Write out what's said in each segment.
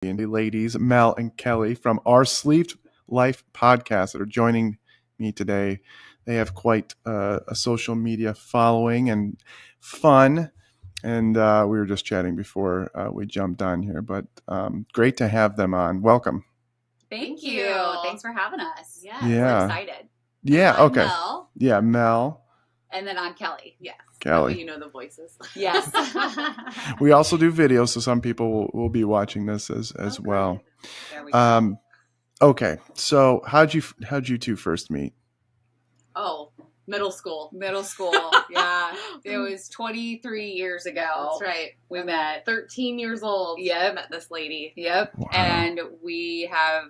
and the ladies, Mel and Kellie from our Sleeved Life podcast that are joining me today. They have quite a social media following and fun. And we were just chatting before we jumped on here, but great to have them on. Welcome. Thank you. Thanks for having us. Yeah. We're excited. Yeah. I'm Okay. Mel. Yeah, Mel. And then I'm Kellie. Yes. Kellie. You know the voices. Yes. We also do videos, so some people will be watching this as well. There we go. Okay. So how'd you two first meet? Oh, middle school. Yeah. It was 23 years ago. That's right. We met. 13 years old. Yep. Met this lady. Yep. Wow. And we have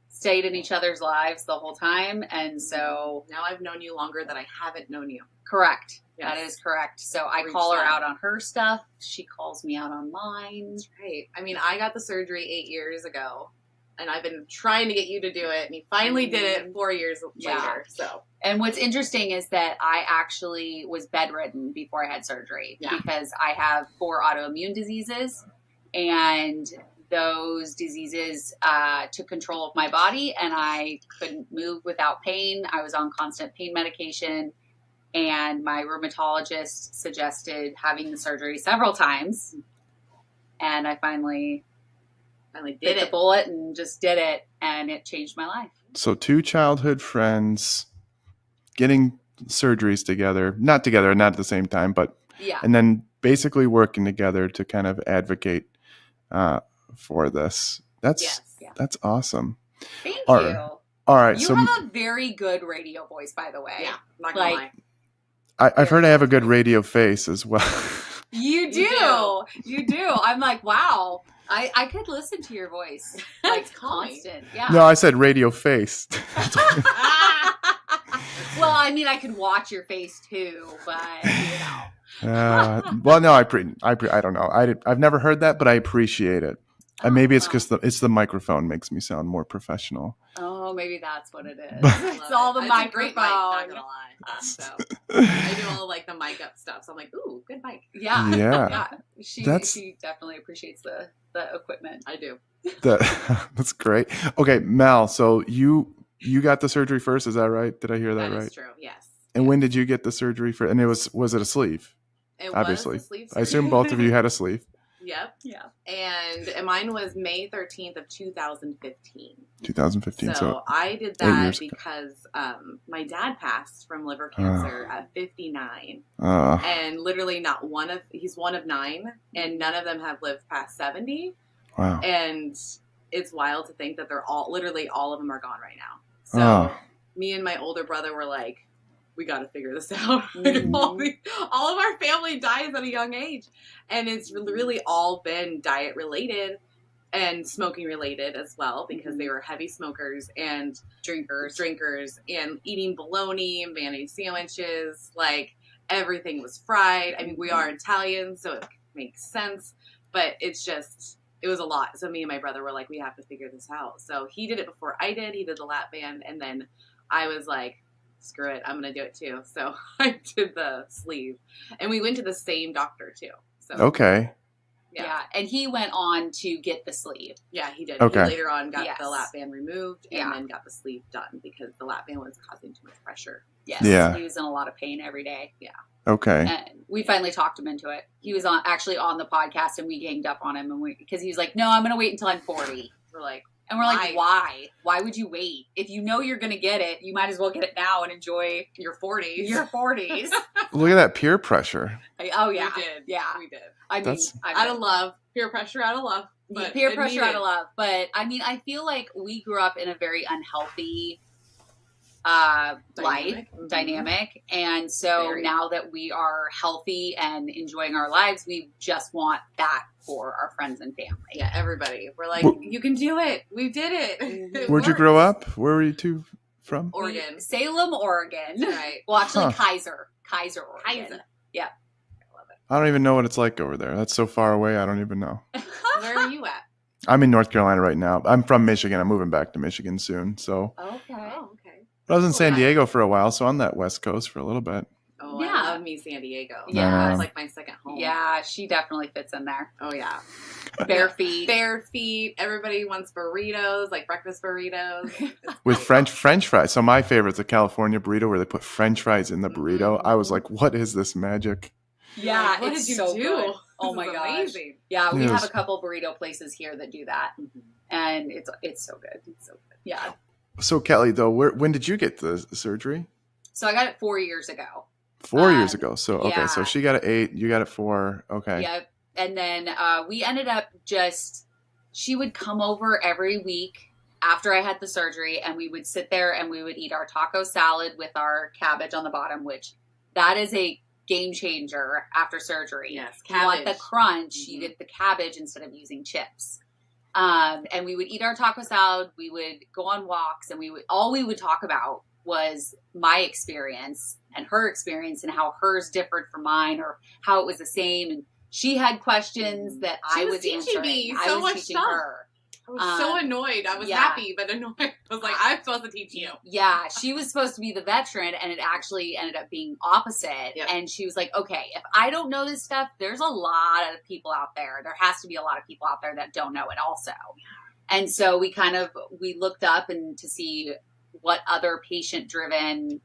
stayed in each other's lives the whole time. And so. Now I've known you longer than I haven't known you. Correct. Yes. That is correct. So I Reached call her out. out on her stuff. She calls me out on mine. That's right. I mean, I got the surgery 8 years ago. And I've been trying to get you to do it. And you finally did it 4 years later. So. And what's interesting is that I actually was bedridden before I had surgery because I have 4 autoimmune diseases, and those diseases took control of my body, and I couldn't move without pain. I was on constant pain medication, and my rheumatologist suggested having the surgery several times, and I finally bit the bullet and just did it, and it changed my life. So 2 childhood friends getting surgeries together, not at the same time, but and then basically working together to kind of advocate for this. That's awesome. Thank you. All right. You have a very good radio voice, by the way. Yeah, not gonna lie. I've heard I have a good radio face as well. You do. You do. I'm like, wow. I could listen to your voice. Like constant. Yeah. No, I said radio face. Well, I mean, I could watch your face too, but you know. Well, no, I don't know. I've never heard that, but I appreciate it. And maybe it's because it's the microphone makes me sound more professional. Oh, maybe that's what it is. It's all the microphone. A great mic, not gonna lie. So I do all like the mic up stuff. So I'm like, ooh, good mic. Yeah. Yeah. She definitely appreciates the equipment. I do. That's great. Okay, Mel. So you got the surgery first, is that right? Did I hear that right? That is true. Yes. And when did you get the surgery for? And was it a sleeve? It Obviously. was a sleeve I assume both of you had a sleeve. Yep. Yeah. And mine was May 13th of 2015. 2015. So I did that because my dad passed from liver cancer at 59. And literally he's one of 9, and none of them have lived past 70. Wow. And it's wild to think that literally all of them are gone right now. So me and my older brother were like, we got to figure this out. All of our family dies at a young age. And it's really all been diet related and smoking related as well, because they were heavy smokers and drinkers and eating bologna, mayonnaise sandwiches. Like everything was fried. I mean, we are Italian, so it makes sense, but it was a lot. So me and my brother were like, we have to figure this out. So he did it before I did. He did the lap band. And then I was like, screw it, I'm going to do it too. So I did the sleeve. And we went to the same doctor too. So okay. Yeah. And he went on to get the sleeve. Yeah, he did. Okay. He later on got the lap band removed and then got the sleeve done because the lap band was causing too much pressure. Yes. Yeah. He was in a lot of pain every day. Yeah. Okay. And we finally talked him into it. He was actually on the podcast, and we ganged up on him because he was like, no, I'm going to wait until I'm 40. We're like, why? Why would you wait? If you know you're going to get it, you might as well get it now and enjoy your 40s. Look at that peer pressure. Oh, yeah. We did. Yeah. We did. I mean, out of love. Peer pressure out of love. But peer pressure out of love. But, I mean, I feel like we grew up in a very unhealthy dynamic. And so now that we are healthy and enjoying our lives, we just want that for our friends and family. Yeah, everybody. We're like, you can do it. We did it. Where'd you grow up? Where were you two from? Oregon. Salem, Oregon. Right. Well, actually, Kaiser, Oregon. Kaiser. Yeah. I love it. I don't even know what it's like over there. That's so far away. I don't even know. Where are you at? I'm in North Carolina right now. I'm from Michigan. I'm moving back to Michigan soon. So. Okay. Oh, okay. But I was in San Diego for a while, so on that West Coast for a little bit. Oh, yeah. love me San Diego. Yeah. It's like my second home. Yeah, she definitely fits in there. Oh, yeah. Bare feet. Bare feet. Everybody wants burritos, like breakfast burritos. With French fries. So my favorite's a California burrito where they put French fries in the burrito. I was like, what is this magic? Yeah, what it's did you so do? good. Oh my gosh. Amazing. Yeah, we Yes. have a couple burrito places here that do that. And it's so good. It's so good. Yeah. So Kelly, though, when did you get the surgery? So I got it 4 years ago. 4 years ago. So, okay. yeah. So she got it 8, you got it 4. Okay. Yep. And then we ended up she would come over every week after I had the surgery, and we would sit there and we would eat our taco salad with our cabbage on the bottom, which that is a game changer after surgery. Yes, you want the cabbage. crunch, you get the cabbage instead of using chips. And we would eat our taco salad, we would go on walks, and all we would talk about was my experience and her experience and how hers differed from mine or how it was the same. And she had questions that I was teaching answering. me I so was much teaching stuff. her. I was so annoyed. I was happy, but annoyed. I was like, I'm supposed to teach you. Yeah, she was supposed to be the veteran, and it actually ended up being opposite. Yep. And she was like, okay, if I don't know this stuff, there's a lot of people out there. There has to be a lot of people out there that don't know it also. And so we looked up and to see what other patient-driven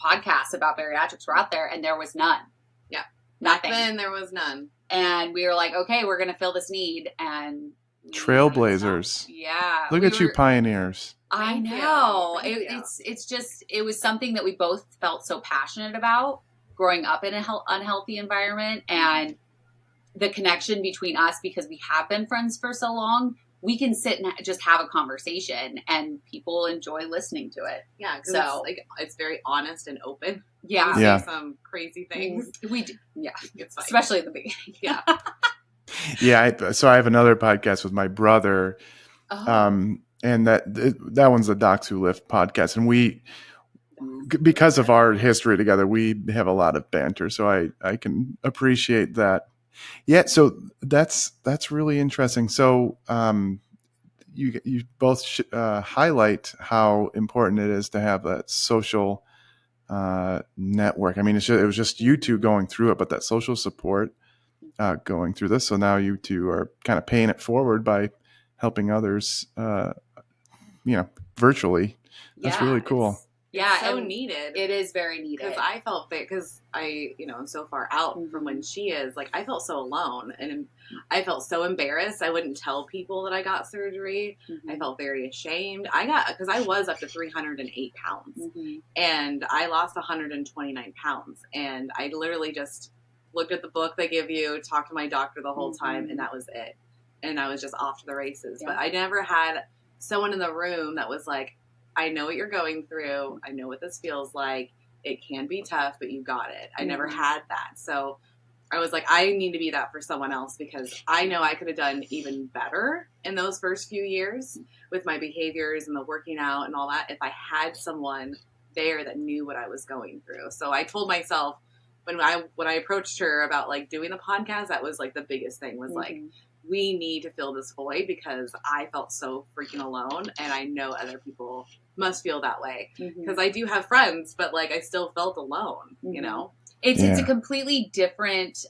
podcasts about bariatrics were out there, and there was none. Yeah. Nothing. Back then, there was none. And we were like, okay, we're going to fill this need. And Trailblazers. Yeah. Look at you pioneers. I Thank know. you. It was something that we both felt so passionate about growing up in an unhealthy environment, and the connection between us, because we have been friends for so long, we can sit and just have a conversation and people enjoy listening to it. Yeah. So it's very honest and open. Yeah. We Yeah. say some crazy things. We do. Yeah. It's fine. Especially at the beginning. Yeah. Yeah. So I have another podcast with my brother. Oh. And that one's the Docs Who Lift podcast. And we, because of our history together, we have a lot of banter. So I can appreciate that. Yeah. So that's really interesting. So, you both highlight how important it is to have that social network. I mean, it was just you two going through it, but that social support going through this. So now you two are kind of paying it forward by helping others, virtually. That's really cool. It's so needed. It is very needed. Because I felt because I, am so far out from when she is. Like, I felt so alone, and I felt so embarrassed. I wouldn't tell people that I got surgery. Mm-hmm. I felt very ashamed. Because I was up to 308 pounds, and I lost 129 pounds, and I literally just looked at the book they give you, talked to my doctor the whole time, and that was it. And I was just off to the races. Yeah. But I never had someone in the room that was like, I know what you're going through. I know what this feels like. It can be tough, but you got it. I never had that. So I was like, I need to be that for someone else, because I know I could have done even better in those first few years with my behaviors and the working out and all that if I had someone there that knew what I was going through. So I told myself when I approached her about like doing the podcast, that was like the biggest thing was like, we need to fill this void, because I felt so freaking alone, and I know other people must feel that way, because I do have friends, but like I still felt alone, It's a completely different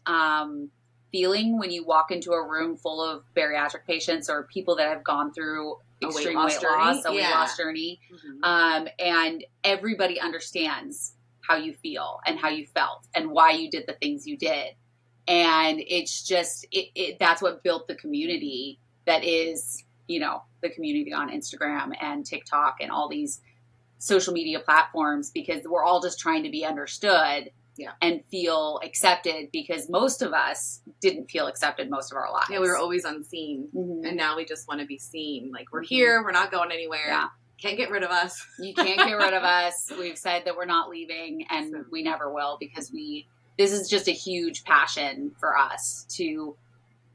feeling when you walk into a room full of bariatric patients or people that have gone through extreme weight loss journey, and everybody understands how you feel and how you felt and why you did the things you did. And it's just, that's what built the community that is, the community on Instagram and TikTok and all these social media platforms, because we're all just trying to be understood and feel accepted, because most of us didn't feel accepted most of our lives. Yeah, we were always unseen. And now we just want to be seen. Like, we're here, we're not going anywhere. Yeah. Can't get rid of us. You can't get rid of us. We've said that we're not leaving, and we never will, because this is just a huge passion for us to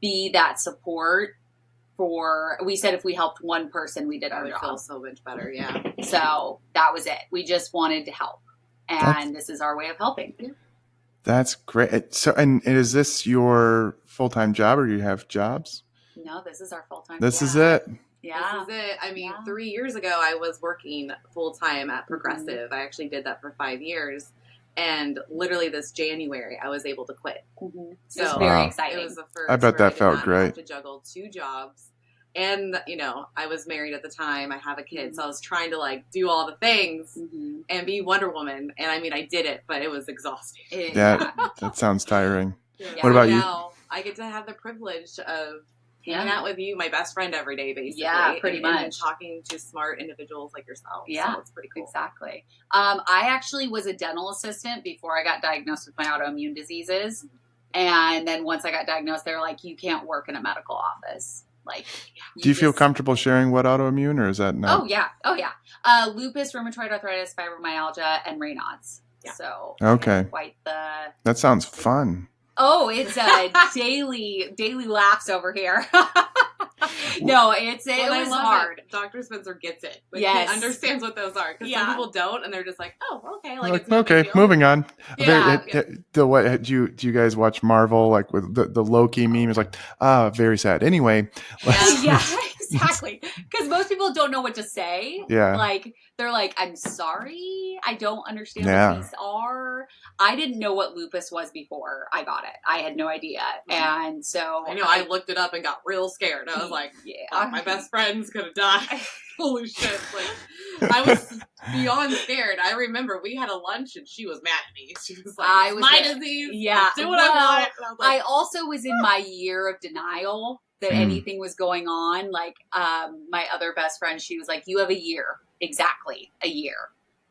be that support we said if we helped one person, we did our job. Feel so much better, yeah. So that was it. We just wanted to help. And this is our way of helping. That's great. So, and is this your full-time job, or do you have jobs? No, this is our full-time job. This is it? Yeah. This is it. I mean, 3 years ago, I was working full-time at Progressive. I actually did that for 5 years. And literally this January, I was able to quit. Mm-hmm. So it was very exciting. It was the first. I bet that felt I great. have to juggle 2 jobs. And, I was married at the time. I have a kid. So I was trying to, like, do all the things and be Wonder Woman. And, I mean, I did it, but it was exhausting. That sounds tiring. Yeah. What about you? Now I get to have the privilege of hanging out with you, my best friend, every day, basically. Yeah, pretty much. And talking to smart individuals like yourself. Yeah, so it's pretty cool. Exactly. I actually was a dental assistant before I got diagnosed with my autoimmune diseases. And then once I got diagnosed, they were like, you can't work in a medical office. Like, do you feel comfortable sharing what autoimmune, or is that not? Oh yeah. Lupus, rheumatoid arthritis, fibromyalgia, and Raynaud's. Yeah. So okay, quite the. That sounds fun. Oh, it's daily laughs over here. No, it was hard. Dr. Spencer gets it. Like, yes. He understands what those are. Because some people don't, and they're just like, oh, okay. Like, okay, moving on. Yeah. What do you guys watch Marvel? Like with the Loki meme is like, very sad. Anyway. Yeah, exactly. Because most people don't know what to say. Yeah. Like, they're like, I'm sorry. I don't understand what these are. I didn't know what lupus was before I got it. I had no idea. And so I looked it up and got real scared. I was like, my best friend's going to die. Holy shit. Like, I was beyond scared. I remember we had a lunch and she was mad at me. She was like, my disease. Yeah. Do what I want. And I was like, I also was in my year of denial that anything was going on. Like, my other best friend, she was like, you have a year. Exactly a year.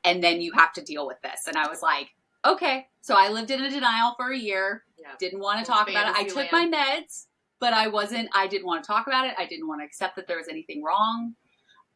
And then you have to deal with this. And I was like, okay. So I lived in a denial for a year. Yeah. Didn't want to talk about it. I took my meds, but I didn't want to talk about it. I didn't want to accept that there was anything wrong.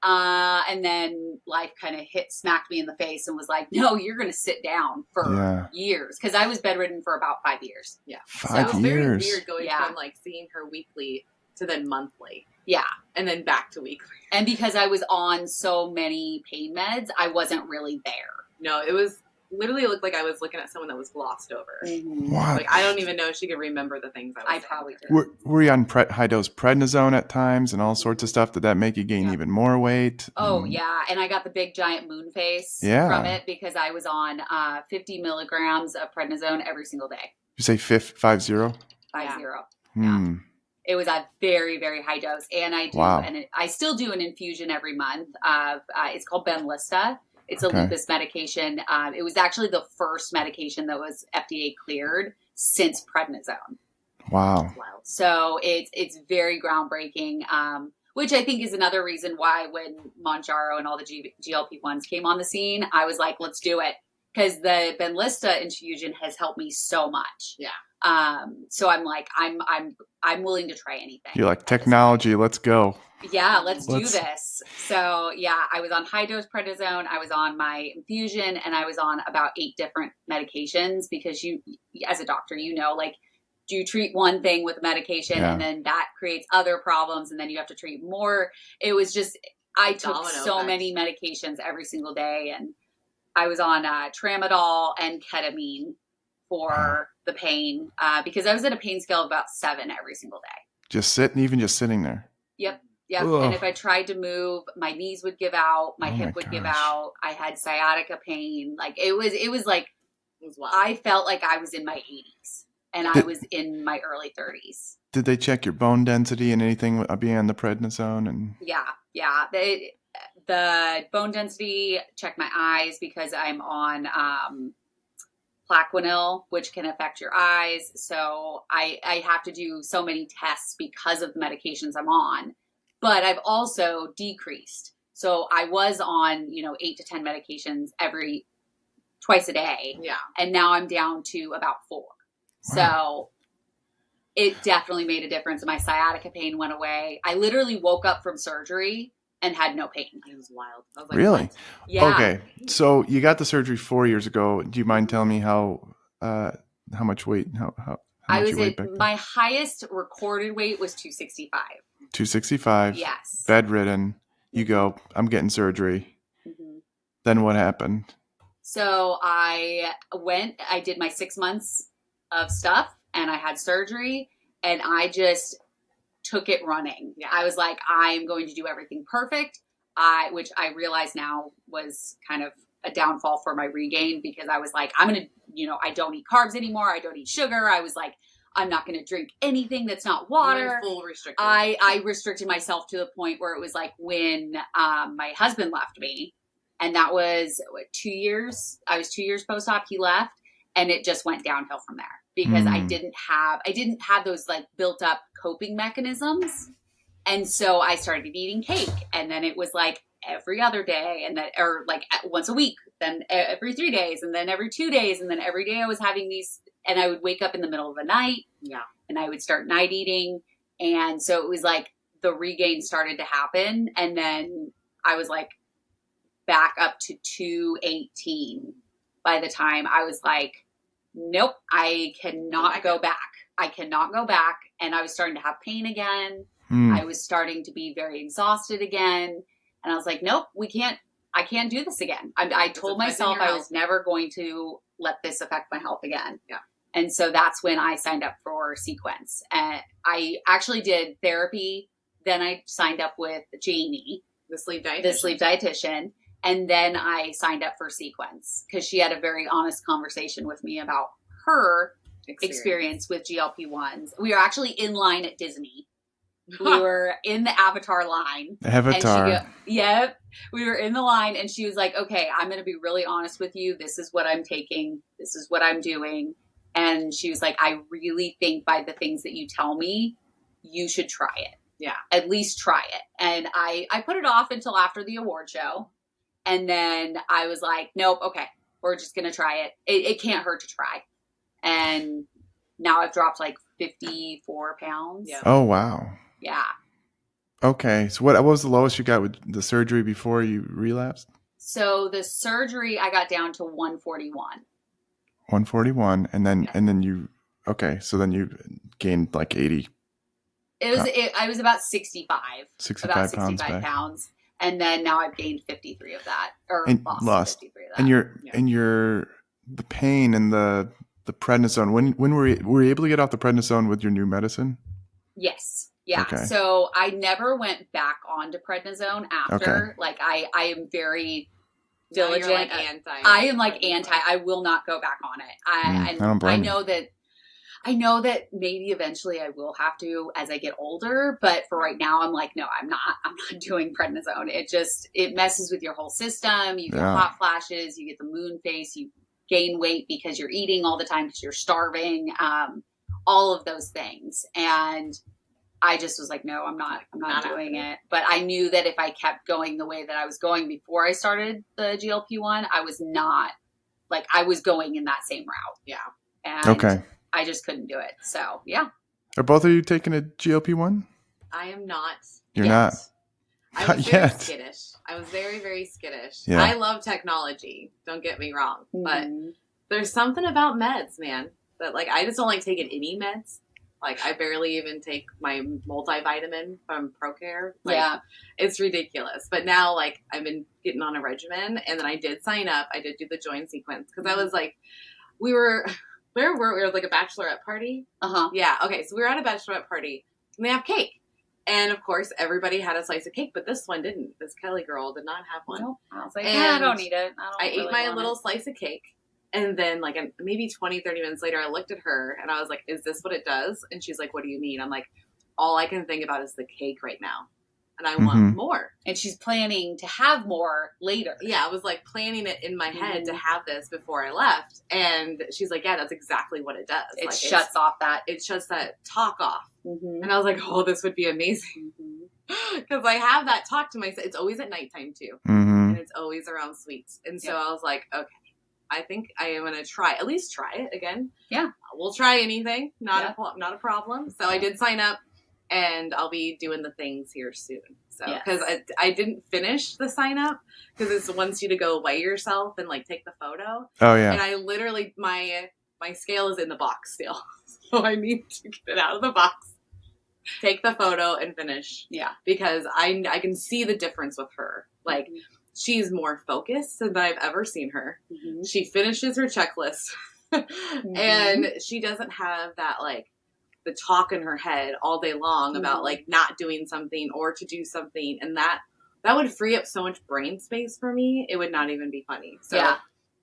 And then life kind of smacked me in the face and was like, no, you're going to sit down for years. Cause I was bedridden for about 5 years. Yeah. 5 years. It was very weird going from like seeing her weekly to then monthly. Yeah. And then back to weekly. And because I was on so many pain meds, I wasn't really there. No, it was literally, it looked like I was looking at someone that was glossed over. Mm-hmm. What? Like, I don't even know if she could remember the things I probably did. Were you on high-dose prednisone at times and all sorts of stuff? Did that make you gain even more weight? Oh, yeah. And I got the big giant moon face from it because I was on 50 milligrams of prednisone every single day. You say 50? 50? 50. Yeah. It was a very, very high dose. And I do, and I still do an infusion every month. It's called Benlysta. It's a lupus medication. It was actually the first medication that was FDA cleared since prednisone. Wow. So it's very groundbreaking, which I think is another reason why when Mounjaro and all the GLP-1s came on the scene, I was like, let's do it. Because the Benlysta infusion has helped me so much. Yeah. So I'm like, I'm willing to try anything. You're like, technology, let's go. Yeah, let's do this. So yeah, I was on high dose prednisone, I was on my infusion, and I was on about 8 different medications because you, as a doctor, like, do you treat one thing with a medication and then that creates other problems and then you have to treat more. It was just, I took so many medications every single day, and I was on tramadol and ketamine for the pain because I was at a pain scale of about 7 every single day. Just sitting there. Yep. And if I tried to move, my knees would give out, my hip would give out. I had sciatica pain. Like it was like, I felt like I was in my 80s and I was in my early 30s. Did they check your bone density and anything beyond the prednisone? And yeah. The bone density, check my eyes because I'm on Plaquenil, which can affect your eyes. So I have to do so many tests because of the medications I'm on. But I've also decreased. So I was on, 8 to 10 medications twice a day. Yeah. And now I'm down to about 4. Wow. So it definitely made a difference. My sciatica pain went away. I literally woke up from surgery and had no pain. It was wild. I was like, really? what? Yeah. Okay. So you got the surgery 4 years ago. Do you mind telling me how much weight, how I much was you weighed back then? My highest recorded weight was 265. 265. Yes. Bedridden. You go, I'm getting surgery. Mm-hmm. Then what happened? So I did my 6 months of stuff and I had surgery and I just took it running. Yeah. I was like, I'm going to do everything perfect. Which I realize now was kind of a downfall for my regain because I was like, I'm going to, I don't eat carbs anymore. I don't eat sugar. I was like, I'm not going to drink anything that's not water. Full restricted. I restricted myself to the point where it was like when my husband left me, and that was 2 years. I was 2 years post-op. He left, and it just went downhill from there because I didn't have those like built up coping mechanisms. And so I started eating cake, and then it was like every other day, and then, or like once a week, then every 3 days, and then every 2 days, and then every day I was having these, and I would wake up in the middle of the night, and I would start night eating, and so it was like the regain started to happen, and then I was like back up to 218 by the time I was like, nope, I cannot go back. I cannot go back, and I was starting to have pain again. I was starting to be very exhausted again. And I was like, nope, I can't do this again. I told myself I was never going to let this affect my health again. Yeah. And so that's when I signed up for Sequence. And I actually did therapy. Then I signed up with Jamie, the sleep dietitian. And then I signed up for Sequence because she had a very honest conversation with me about her experience with GLP-1s. We were actually in line at Disney. We were in the Avatar line. Avatar. Yep. We were in the line, and she was like, okay, I'm going to be really honest with you. This is what I'm taking. This is what I'm doing. And she was like, I really think by the things that you tell me, you should try it. Yeah. At least try it. And I put it off until after the award show. And then I was like, nope, okay, we're just going to try it. It can't hurt to try. And now I've dropped like 54 pounds. Yeah. Oh, wow. Yeah. Okay. So what was the lowest you got with the surgery before you relapsed? So the surgery, I got down to 141. 141. And then you, okay. So then you gained like 80. I was about 65. 65 pounds. And then now I've gained 53 of that, or lost 53 of that. And the pain and the prednisone, when were you able to get off the prednisone with your new medicine? Yes. Yeah. Okay. So I never went back onto prednisone after. Okay. Like I am very diligent. Like anti. I am like anti. I will not go back on it. I know that maybe eventually I will have to as I get older, but for right now I'm like, no, I'm not doing prednisone. It messes with your whole system. You get hot flashes, you get the moon face, you gain weight because you're eating all the time because you're starving. All of those things. And I just was like, no, I'm not doing it. But I knew that if I kept going the way that I was going before I started the GLP-1, I was going in that same route. Yeah. And okay. I just couldn't do it. So, yeah. Are both of you taking a GLP-1? I am not. You're not? I was very skittish. I was very, very skittish. Yeah. I love technology. Don't get me wrong. But there's something about meds, man, that like I just don't like taking any meds. Like I barely even take my multivitamin from ProCare. Like, it's ridiculous. But now like I've been getting on a regimen, and then I did sign up. I did do the join sequence because I was like, where were we? It was like a bachelorette party. Yeah. Okay. So we were at a bachelorette party, and they have cake. And of course, everybody had a slice of cake, but this one didn't. This Kelly girl did not have one. Nope. I was like, I don't need it. I ate my little slice of cake. And then like maybe 20, 30 minutes later, I looked at her and I was like, is this what it does? And she's like, what do you mean? I'm like, all I can think about is the cake right now. And I want more. And she's planning to have more later. Yeah, I was like planning it in my head to have this before I left. And she's like, yeah, that's exactly what it does. It shuts that talk off. And I was like, oh, this would be amazing. Because I have that talk to myself. It's always at nighttime too. And it's always around sweets. And so I was like, okay, I think I am going to at least try it again. Yeah. We'll try anything. Not a problem. So I did sign up. And I'll be doing the things here soon. So, because I didn't finish the sign up because it wants you to go weigh yourself and like take the photo. Oh yeah. And I literally my scale is in the box still, so I need to get it out of the box, take the photo, and finish. Yeah. Because I can see the difference with her. Like she's more focused than I've ever seen her. She finishes her checklist, and she doesn't have that like. The talk in her head all day long about like not doing something or to do something, and that that would free up so much brain space for me. It would not even be funny. So Yeah.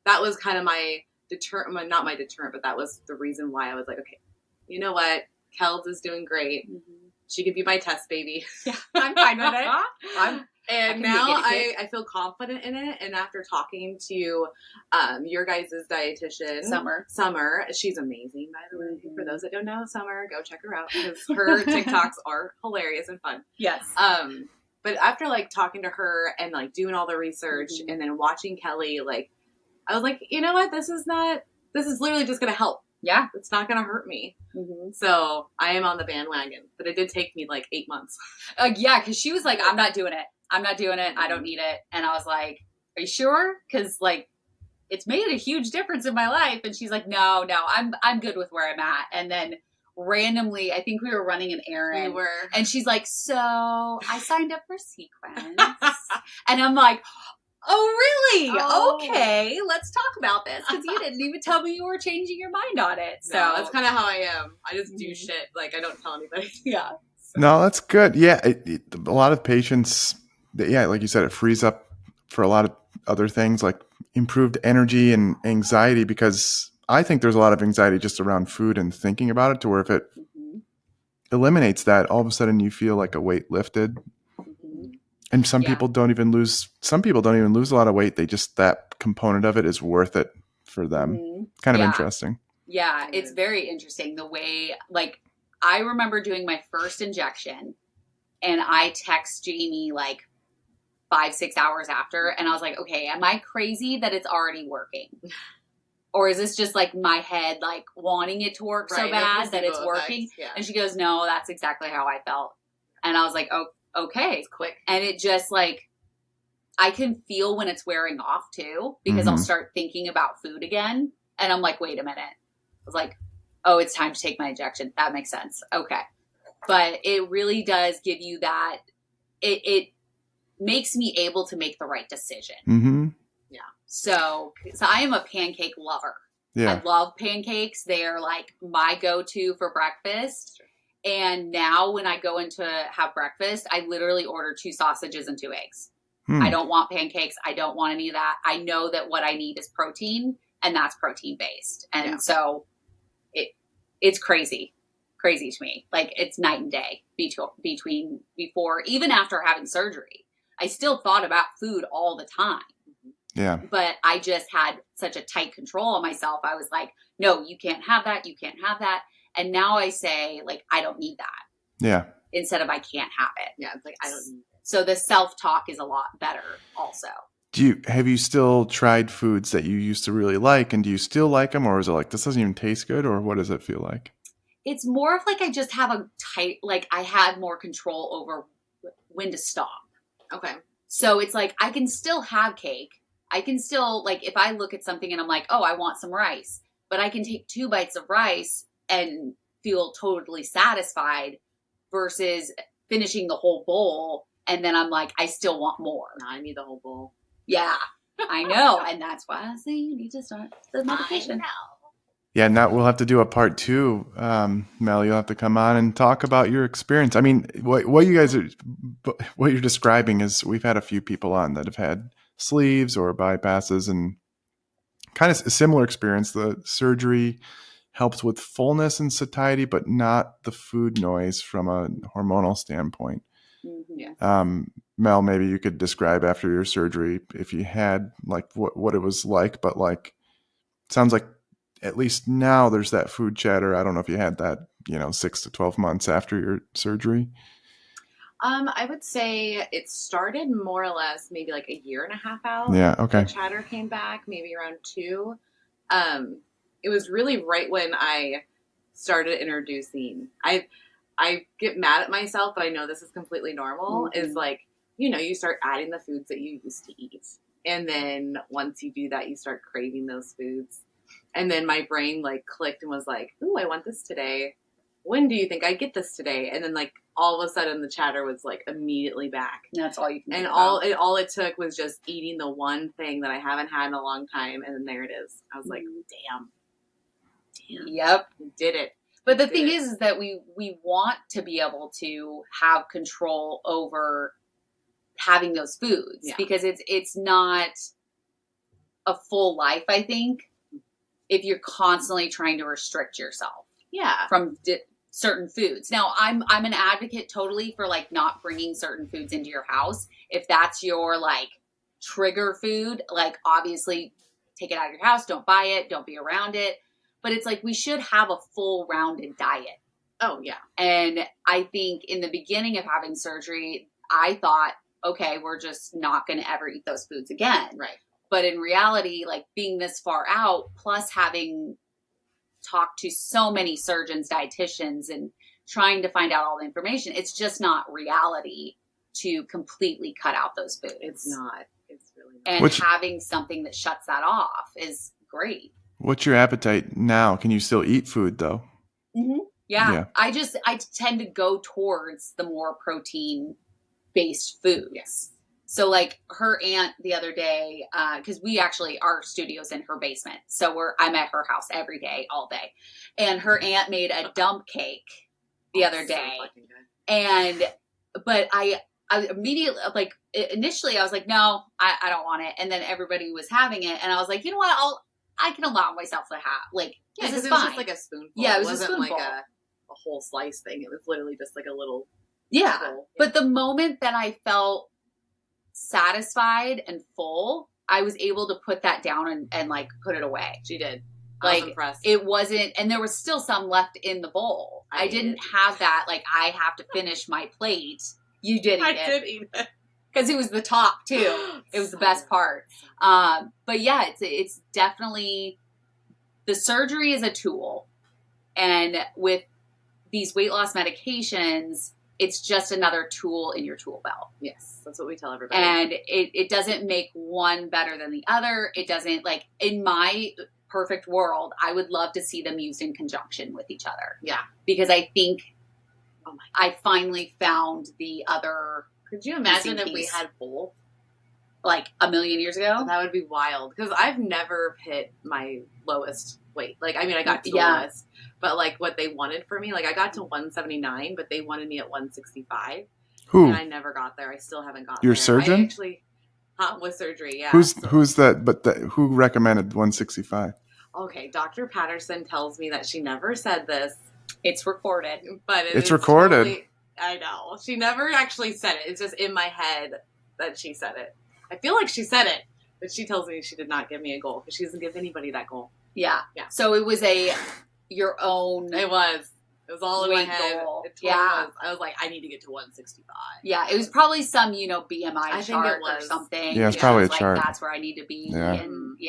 that was kind of my deterrent, not my deterrent, but that was the reason why I was like, okay, you know what? Kels is doing great. Mm-hmm. She could be my test baby. Yeah, I'm fine with it. And now I feel confident in it. And after talking to your guys' dietitian, Summer, she's amazing, by the way. Mm-hmm. For those that don't know, Summer, go check her out because her TikToks are hilarious and fun. Yes. But after like talking to her and like doing all the research mm-hmm. and then watching Kellie, like I was like, you know what? This is literally just going to help. Yeah. It's not going to hurt me. Mm-hmm. So I am on the bandwagon, but it did take me like 8 months. Yeah. Cause she was like, I'm not doing it. I don't need it. And I was like, are you sure? Cause like, it's made a huge difference in my life. And she's like, no, I'm good with where I'm at. And then randomly, I think we were running an errand. We were. And she's like, so I signed up for Sequence. And I'm like, oh, really? Oh. Okay, let's talk about this because you didn't even tell me you were changing your mind on it. So no, that's kind of how I am. I just do shit. Like, I don't tell anybody. Yeah. So. No, that's good. Yeah, a lot of patients, yeah, like you said, it frees up for a lot of other things like improved energy and anxiety because I think there's a lot of anxiety just around food and thinking about it to where if it eliminates that, all of a sudden you feel like a weight lifted. And some people don't even lose a lot of weight. They just, that component of it is worth it for them. Mm-hmm. Kind of interesting. Yeah, it's very interesting the way, like, I remember doing my first injection and I text Jamie like 5-6 hours after and I was like, okay, am I crazy that it's already working? Or is this just like my head, like wanting it to work so bad that it's working? Yeah. And she goes, no, that's exactly how I felt. And I was like, oh, okay. It's quick. And it just like, I can feel when it's wearing off too, because I'll start thinking about food again. And I'm like, wait a minute. I was like, oh, it's time to take my injection. That makes sense. Okay. But it really does give you that, it makes me able to make the right decision. Mm-hmm. Yeah. So I am a pancake lover. Yeah. I love pancakes. They are like my go-to for breakfast. And now when I go in to have breakfast, I literally order 2 sausages and 2 eggs. I don't want pancakes. I don't want any of that. I know that what I need is protein, and that's protein based. And so it's crazy to me. Like it's night and day between before, even after having surgery. I still thought about food all the time. Yeah. But I just had such a tight control on myself. I was like, no, you can't have that. You can't have that. And now I say, like, I don't need that. Yeah. Instead of I can't have it. Yeah, it's like, I don't need it. So the self-talk is a lot better also. Have you still tried foods that you used to really like? And do you still like them? Or is it like, this doesn't even taste good? Or what does it feel like? It's more of like I just have a tight, like I had more control over when to stop. Okay. So it's like, I can still have cake. I can still, like, if I look at something and I'm like, oh, I want some rice. But I can take 2 bites of rice and feel totally satisfied versus finishing the whole bowl. And then I'm like, I still want more. No, I need the whole bowl. Yeah, I know. And that's why I say you need to start the medication. Yeah, now we'll have to do a part 2. Mel, you'll have to come on and talk about your experience. I mean, what you're describing is we've had a few people on that have had sleeves or bypasses and kind of a similar experience. The surgery helps with fullness and satiety, but not the food noise from a hormonal standpoint. Mm-hmm. Yeah. Mel, maybe you could describe after your surgery if you had like what it was like, but like sounds like at least now there's that food chatter. I don't know if you had that, 6 to 12 months after your surgery. I would say it started more or less maybe like a year and a half out. Yeah. Okay. The chatter came back maybe around 2. It was really right when I started introducing. I get mad at myself, but I know this is completely normal. Mm-hmm. Is like, you start adding the foods that you used to eat. And then once you do that, you start craving those foods. And then my brain like clicked and was like, ooh, I want this today. When do you think I get this today? And then like all of a sudden the chatter was like immediately back. And that's all you can do. And all it took was just eating the one thing that I haven't had in a long time. And then there it is. I was like, damn. Yep. We did it. But the thing is that we want to be able to have control over having those foods because it's not a full life, I think, if you're constantly trying to restrict yourself from certain foods. Now, I'm an advocate totally for like not bringing certain foods into your house. If that's your like trigger food, like obviously take it out of your house, don't buy it, don't be around it. But it's like we should have a full rounded diet. Oh, yeah. And I think in the beginning of having surgery, I thought, okay, we're just not going to ever eat those foods again. Right. But in reality, like being this far out, plus having talked to so many surgeons, dietitians, and trying to find out all the information, it's just not reality to completely cut out those foods. It's not. It's really not. And having something that shuts that off is great. What's your appetite now? Can you still eat food though? Mm-hmm. Yeah. I tend to go towards the more protein based foods. Yes. So like her aunt the other day, cause we actually, our studio's in her basement. So I'm at her house every day, all day. And her aunt made a dump cake the other day. But I immediately, like initially I was like, no, I don't want it. And then everybody was having it. And I was like, you know what? I can allow myself to have like, this is fine. Just like a spoonful. Yeah, it wasn't a spoonful. Like a whole slice thing. It was literally just like a little. Yeah. But the moment that I felt satisfied and full, I was able to put that down and like put it away. She did. I was impressed. It wasn't, and there was still some left in the bowl. I didn't have that, like, I have to finish my plate. You did eat it. I did eat it. Because it was the top, too. It was the best part. But yeah, it's definitely, the surgery is a tool. And with these weight loss medications, it's just another tool in your tool belt. Yes, that's what we tell everybody. And it doesn't make one better than the other. It doesn't, like, in my perfect world, I would love to see them used in conjunction with each other. Yeah. Because I think I finally found the other. Could you imagine if we had both? Like a million years ago? That would be wild. Because I've never hit my lowest weight. Like, I mean, I got to the lowest. But, like, what they wanted for me, like, I got to 179, but they wanted me at 165. Who? And I never got there. I still haven't got there. Your surgeon? I actually, with surgery, yeah. Who's that? But who recommended 165? Okay, Dr. Patterson tells me that she never said this. It's recorded. But it's recorded. Totally, I know. She never actually said it. It's just in my head that she said it. I feel like she said it, but she tells me she did not give me a goal because she doesn't give anybody that goal. Yeah. So it was your own. It was all in my head. Goal. It totally was. I was like, I need to get to 165. Yeah. It was probably some, BMI chart or something. Yeah, it's probably a chart. That's where I need to be. Yeah. And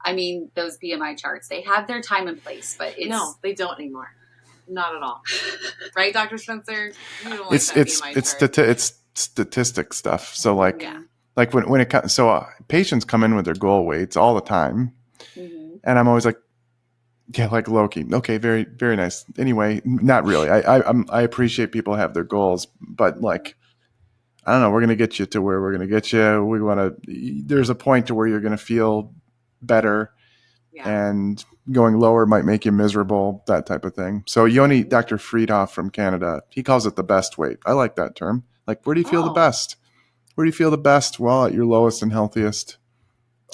I mean, those BMI charts, they have their time and place, but no, they don't anymore. Not at all. Right, Dr. Spencer? You don't like it's statistic stuff. So like when it comes, so patients come in with their goal weights all the time, and I'm always like, yeah, like Loki. Okay, very very nice. Anyway, not really. I appreciate people have their goals, but like, I don't know. We're gonna get you to where we're gonna get you. We want to. There's a point to where you're gonna feel better. Yeah. And going lower might make you miserable, that type of thing. So Dr. Friedhoff from Canada, he calls it the best weight. I like that term. Like, where do you feel the best? Where do you feel the best? Well, at your lowest and healthiest,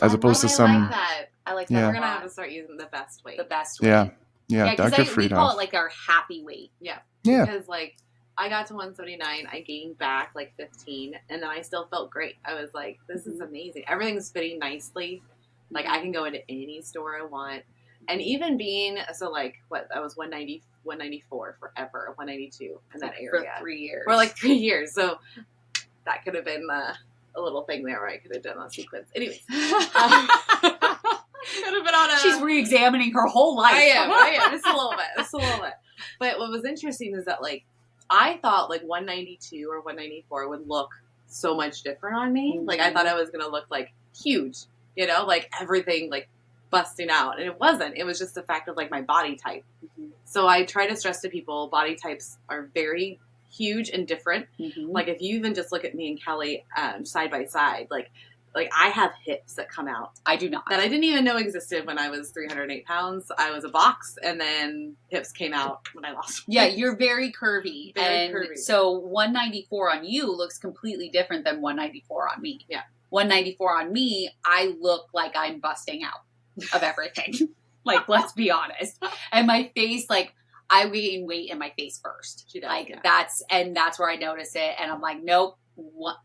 as opposed to some. I like that. I like that. Yeah. We're gonna have to start using the best weight. The best weight. Yeah. Dr. Friedhoff. We call it like our happy weight. Yeah. Yeah. Because like I got to 179, I gained back like 15, and then I still felt great. I was like, this is amazing. Everything's fitting nicely. Like, I can go into any store I want. And even being, so like, I was 190, 194 forever, 192 in that area. For 3 years. For like 3 years. So that could have been a little thing there where I could have done a sequence. Anyways. Could have been on She's re-examining her whole life. I am. Just a little bit. But what was interesting is that, like, I thought, like, 192 or 194 would look so much different on me. Mm-hmm. Like, I thought I was going to look, like, huge. Like everything like busting out. And it wasn't. It was just the fact of like my body type. Mm-hmm. So I try to stress to people, body types are very huge and different. Mm-hmm. Like if you even just look at me and Kelly side by side, like like I have hips that come out. I do not. That I didn't even know existed when I was 308 pounds. I was a box, and then hips came out when I lost weight. Yeah, you're very curvy. Very curvy. So 194 on you looks completely different than 194 on me. Yeah. 194 on me, I look like I'm busting out of everything. Like, let's be honest. And my face, like, I gain weight in my face first. She does, like, yeah. that's where I notice it. And I'm like, nope,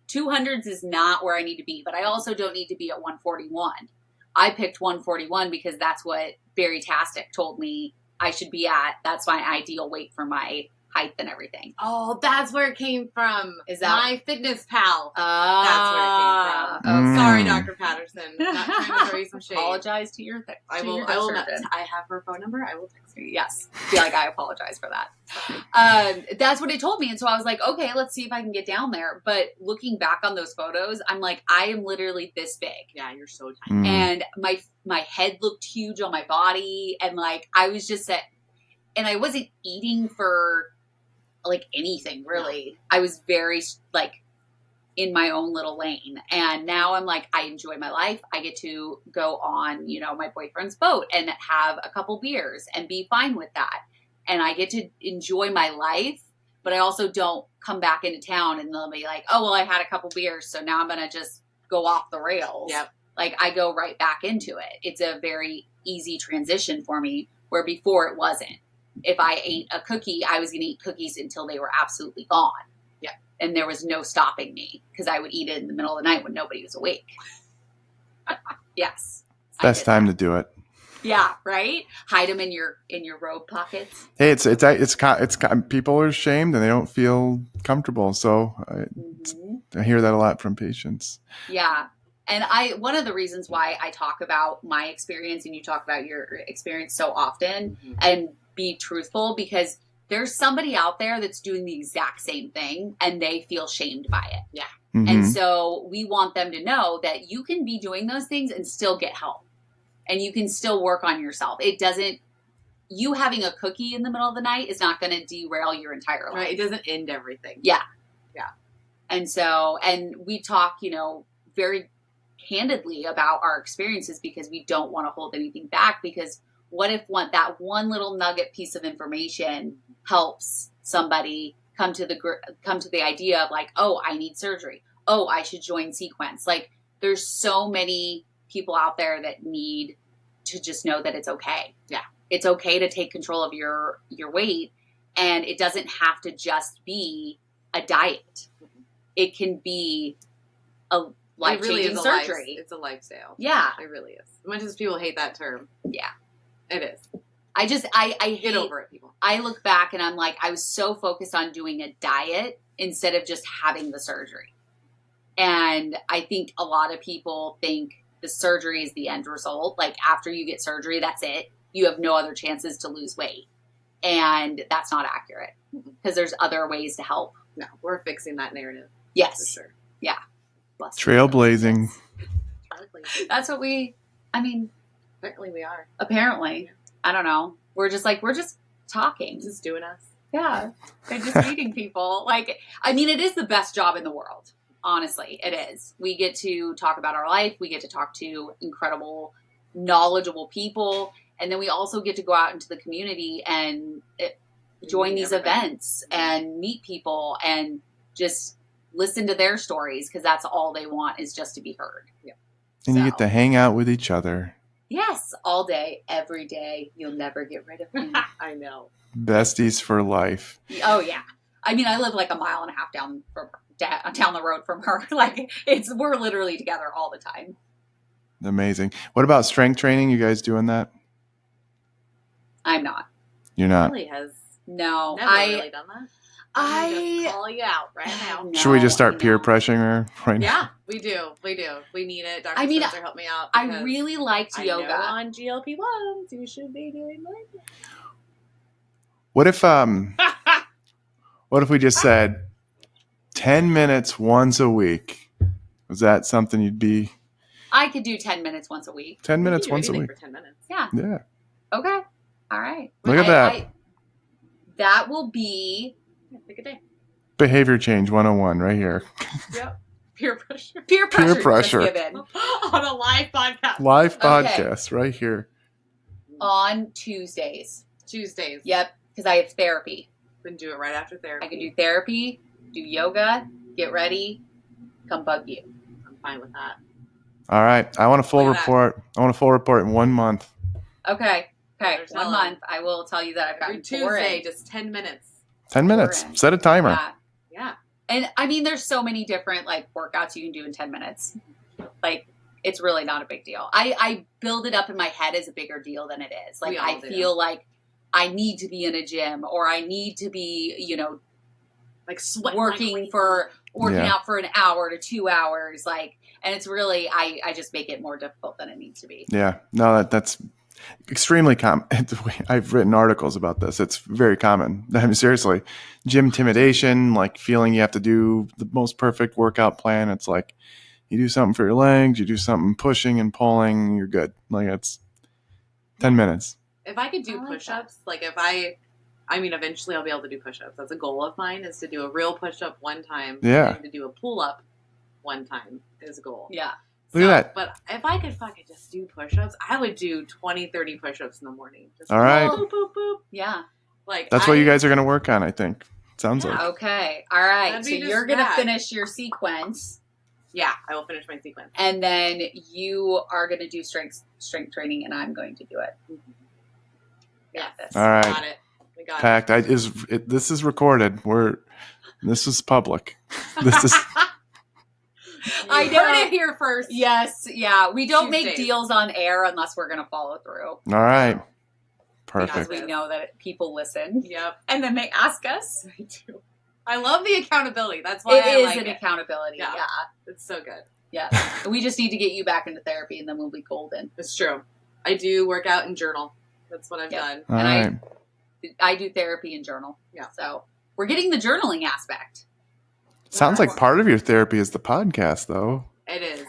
200s is not where I need to be. But I also don't need to be at 141. I picked 141 because that's what Bariatric told me I should be at. That's my ideal weight for my height and everything. Oh, that's where it came from. Is that My Fitness Pal? That's where it came from. Sorry, Dr. Patterson. Not trying to throw you some shade. Apologize to your I will. I have her phone number. I will text her. Yes. Feel like I apologize for that. That's what it told me. And so I was like, okay, let's see if I can get down there. But looking back on those photos, I'm like, I am literally this big. Yeah, you're so tiny. And my head looked huge on my body. And like, I was just and I wasn't eating for like anything really. No. I was very like in my own little lane. And now I'm like, I enjoy my life. I get to go on, my boyfriend's boat and have a couple beers and be fine with that. And I get to enjoy my life, but I also don't come back into town and they'll be like, oh, well, I had a couple beers, so now I'm going to just go off the rails. Yep. Like I go right back into it. It's a very easy transition for me where before it wasn't. If I ate a cookie, I was going to eat cookies until they were absolutely gone. Yeah. And there was no stopping me because I would eat it in the middle of the night when nobody was awake. Yes. Best time to do it. Yeah, right? Hide them in your robe pockets. Hey, it's people are ashamed and they don't feel comfortable. So I hear that a lot from patients. Yeah. And one of the reasons why I talk about my experience and you talk about your experience so often and be truthful, because there's somebody out there that's doing the exact same thing and they feel shamed by it. Yeah. Mm-hmm. And so we want them to know that you can be doing those things and still get help and you can still work on yourself. You having a cookie in the middle of the night is not going to derail your entire life. Right. It doesn't end everything. Yeah. Yeah. And we talk, very candidly about our experiences because we don't want to hold anything back, because what if that one little nugget piece of information helps somebody come to the idea of like, oh, I need surgery. Oh, I should join Sequence. Like there's so many people out there that need to just know that it's okay. Yeah. It's okay to take control of your weight, and it doesn't have to just be a diet. It can be a life-changing surgery. It's a lifestyle. Yeah. It really is. As much as people hate that term. Yeah. It is. I hate, get over it, people. I look back and I'm like, I was so focused on doing a diet instead of just having the surgery. And I think a lot of people think the surgery is the end result. Like after you get surgery, that's it. You have no other chances to lose weight. And that's not accurate because there's other ways to help. No, we're fixing that narrative. Yes. For sure. Yeah. Trailblazing. That's what apparently we are. Apparently. I don't know. We're just talking. Just doing us. Yeah. And just meeting people. It is the best job in the world. Honestly, it is. We get to talk about our life. We get to talk to incredible, knowledgeable people. And then we also get to go out into the community and join these events and meet people and just listen to their stories, because that's all they want is just to be heard. Yeah. And you get to hang out with each other. Yes, all day, every day. You'll never get rid of me. I know. Besties for life. Oh, yeah. I live like a mile and a half down the road from her. We're literally together all the time. Amazing. What about strength training? You guys doing that? I'm not. You're not? Kellie has never really done that. I'm just calling you out right now. No, should we just start peer pressuring her right now? Yeah, we do. We need it. Dr. Spencer, help me out. I really liked yoga. I know on GLP-1s, you should be doing that. What if we just said 10 minutes once a week? Was that something you'd be? I could do 10 minutes once a week. 10 minutes once a week. For 10 minutes. Yeah. Yeah. Okay. All right. Look at that. That will be pick a day. Behavior change 101 right here. Yep. Peer pressure. Peer pressure. Peer pressure. Just given. On a live podcast. Live podcast right here. On Tuesdays. Tuesdays. Yep, because I have therapy. Can do it right after therapy. I can do therapy, do yoga, get ready, come bug you. I'm fine with that. All right. I want a full Look at that. report. I want a full report in 1 month. Okay. Better tell 1 month. I will tell you that I've Every gotten Tuesday, boring. just 10 minutes. 10 minutes. Boring. Set a timer. Yeah. Yeah. And I mean, there's so many different like workouts you can do in 10 minutes. Like, it's really not a big deal. I build it up in my head as a bigger deal than it is. Like, We all I do. feel like I need to be in a gym, or I need to be, Like sweat. working Yeah. out for an hour to 2 hours. Like, and it's really, I just make it more difficult than it needs to be. Yeah. No, that's extremely common. I've written articles about this. It's very common. I mean, seriously, gym intimidation, like feeling you have to do the most perfect workout plan. It's like you do something for your legs, you do something pushing and pulling, you're good. Like it's 10 minutes. If I could do I like push-ups, like if I mean, eventually I'll be able to do push-ups. That's a goal of mine, is to do a real push-up one time. Yeah. And to do a pull-up one time is a goal. Yeah. Look at that. But if I could fucking just do push-ups, I would do 20, 30 push-ups in the morning. Just All right. boop, boop, boop. Yeah. Like, That's what you guys are going to work on, I think. Sounds like. Okay. All right. That'd So be just you're going to that. finish your sequence, Yeah, I will finish my sequence. and then you are going to do strength training, and I'm going to do it. Yes. This. All right. Got it. We got Packed. This is recorded. This is public. This is it. I You know. heard it here first. Yes. Yeah. We don't make Tuesdays. deals on air unless we're going to follow through. all right. Because Perfect. we know that people listen, Yep. and then they ask us. I do. I love the accountability. That's why It I is like an it. accountability. Yeah. Yeah. It's so good. Yeah. We just need to get you back into therapy, and then we'll be golden. It's true. I do work out and journal. That's what I've Yep. done. All and right. I do therapy and journal. Yeah. So we're getting the journaling aspect. Sounds like part of your therapy is the podcast, though. It is.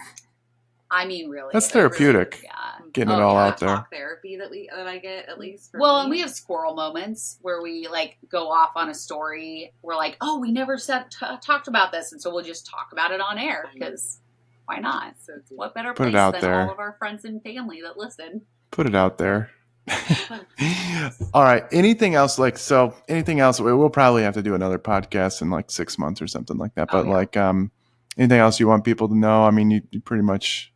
I mean, really. That's it is. therapeutic. Yeah. Getting Oh, it all yeah. out there. Talk therapy that I get, at least. For Well, me. and we have squirrel moments where we like go off on a story. We're like, oh, we never talked about this, and so we'll just talk about it on air because why not? So cute. What better Put it place out than there. all of our friends and family that listen? Put it out there. All right. Anything else? Anything else? We'll probably have to do another podcast in like 6 months or something like that. Oh, But yeah. anything else you want people to know? I mean, you pretty much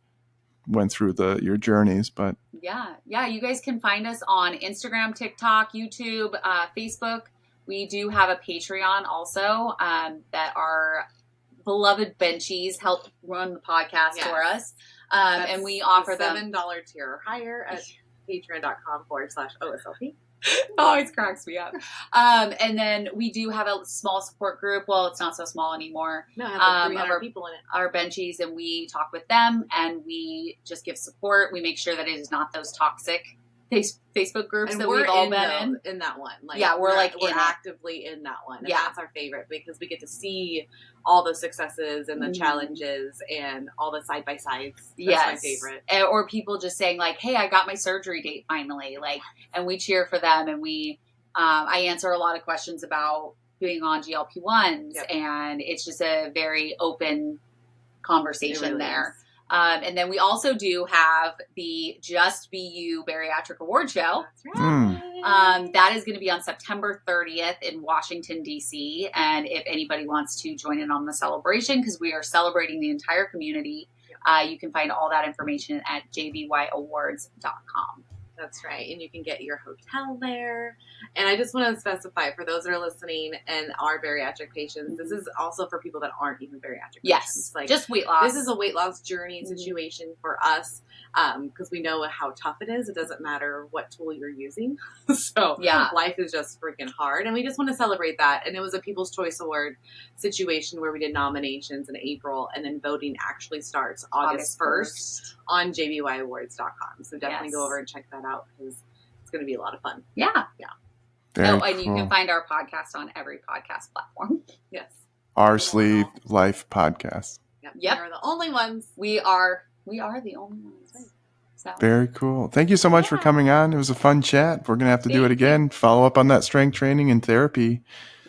went through your journeys, but Yeah. You guys can find us on Instagram, TikTok, YouTube, Facebook. We do have a Patreon also that our beloved benchies help run the podcast Yes. for us. That's And we offer the them. $7 tier or higher at patreon.com/OSLP. Always cracks me up. And then we do have a small support group. Well, it's not so small anymore. No, I have like 300 of our- people in it. Our benchies, and we talk with them, and we just give support. We make sure that it is not those toxic Facebook groups And that we're we've all been in. that one. Like, Yeah, we're like we're in it. actively in that one. And Yeah. that's our favorite because we get to see all the successes and the Mhm. challenges and all the side by sides. That's Yes. my favorite. Or people just saying like, "Hey, I got my surgery date finally!" Like, and we cheer for them, and we, I answer a lot of questions about being on GLP-1s, Yep. and it's just a very open conversation It really there. is. And then we also do have the Just Be You Bariatric Award Show. That's right. That is going to be on September 30th in Washington, D.C. And if anybody wants to join in on the celebration, because we are celebrating the entire community, you can find all that information at jbyawards.com. That's right. And you can get your hotel there. And I just want to specify for those that are listening and are bariatric patients, this is also for people that aren't even bariatric Yes, patients. Like, just weight loss. this is a weight loss journey situation for us because we know how tough it is. It doesn't matter what tool you're using. So Yeah. life is just freaking hard. And we just want to celebrate that. And it was a People's Choice Award situation where we did nominations in April and then voting actually starts August 1st on jbyawards.com. So definitely Yes. go over and check that out because it's going to be a lot of fun. Yeah. very And you cool. can find our podcast on every podcast platform. Yes. Our Sleeve Life podcast. Yep. We're the only ones. We are the only ones. So Very cool. Thank you so much for Yeah. coming on. It was a fun chat. We're going to have to do Thank it again. Follow up on that strength training and therapy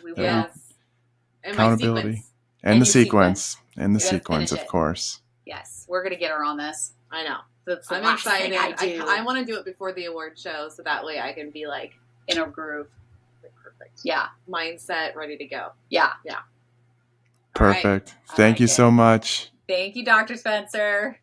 we will. Yeah. Yes. And my Accountability. sequence. and And the your sequence. And the We gotta sequins, finish of it. course. Yes, we're gonna get her on this. I know. That's the I'm last thing excited. I do. I want to do it before the award show, so that way I can be like in a groove. Perfect. Yeah. Mindset, ready to go. Yeah. Yeah. Perfect. Right. Thank you like so much. Thank you, Dr. Spencer.